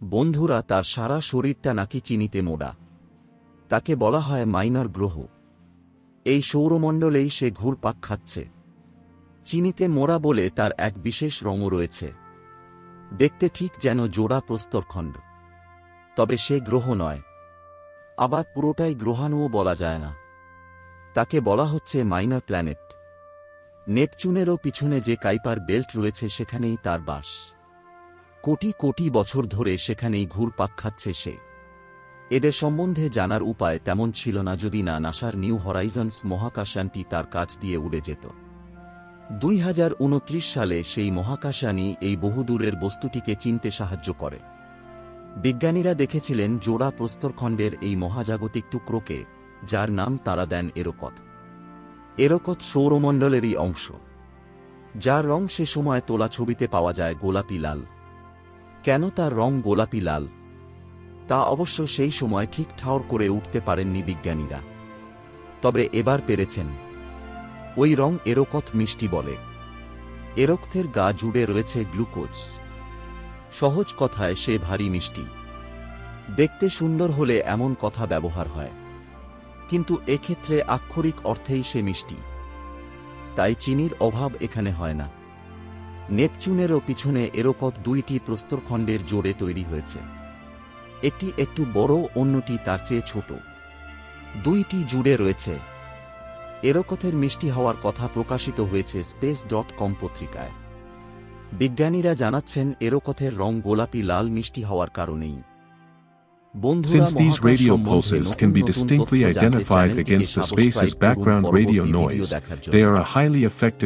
বন্ধুরা, তার সারা শরীরটা নাকি চিনিতে মোড়া। তাকে বলা হয় মাইনর গ্রহ। এই সৌরমণ্ডলেই সে ঘুরপাক খাচ্ছে। চিনিতে মোড়া বলে তার এক বিশেষ রঙও রয়েছে। দেখতে ঠিক যেন জোড়া প্রস্তরখণ্ড। তবে সে গ্রহ নয়, আবার পুরোটাই গ্রহাণুও বলা যায় না। তাকে বলা হচ্ছে মাইনর প্ল্যানেট। নেপচুনেরও পিছনে যে কাইপার বেল্ট রয়েছে সেখানেই তার বাস। কোটি কোটি বছর ধরে সেখানেই ঘুরপাক খাচ্ছে সে। এদের সম্বন্ধে জানার উপায় তেমন ছিল না যদি না নাসার নিউ হরাইজন্স মহাকাশযানটি তার কাছ দিয়ে উড়ে যেত। 2029 সালে সেই মহাকাশযানই এই বহুদূরের বস্তুটিকে চিনতে সাহায্য করে। বিজ্ঞানীরা দেখেছিলেন জোড়া প্রস্তরখণ্ডের এই মহাজাগতিক টুকরোকে, যার নাম তারা দেন এরোকথ। এরোকথ সৌরমণ্ডলেরই অংশ, যার রং সে সময় তোলা ছবিতে পাওয়া যায় গোলাপি লাল। কেন তার রং গোলাপি লাল, তা অবশ্য সেই সময় ঠিক ঠাউর করে উঠতে পারেননি বিজ্ঞানীরা। তবে এবার পেরেছেন। ওই রং এরোকথ মিষ্টি বলে। এরোকথের গা জুড়ে রয়েছে গ্লুকোজ। সহজ কথায় সে ভারী মিষ্টি। দেখতে সুন্দর হলে এমন কথা ব্যবহার হয়, কিন্তু এক্ষেত্রে আক্ষরিক অর্থেই সে মিষ্টি। তাই চিনির অভাব এখানে হয় না। নেপচুনেরও পিছনে এরোকথ দুইটি প্রস্তরখণ্ডের জোড়ে তৈরি হয়েছে। একটি একটু বড়, অন্যটি তার চেয়ে ছোট। দুইটি জুড়ে রয়েছে। এরোকথের মিষ্টি হওয়ার কথা প্রকাশিত হয়েছে space.com পত্রিকায়। বিজ্ঞানীরা জানাচ্ছেন এরোকথের রং গোলাপি লাল মিষ্টি হওয়ার কারণেই। Since these radio pulses can be distinctly identified against the space's background radio noise, they are a highly effective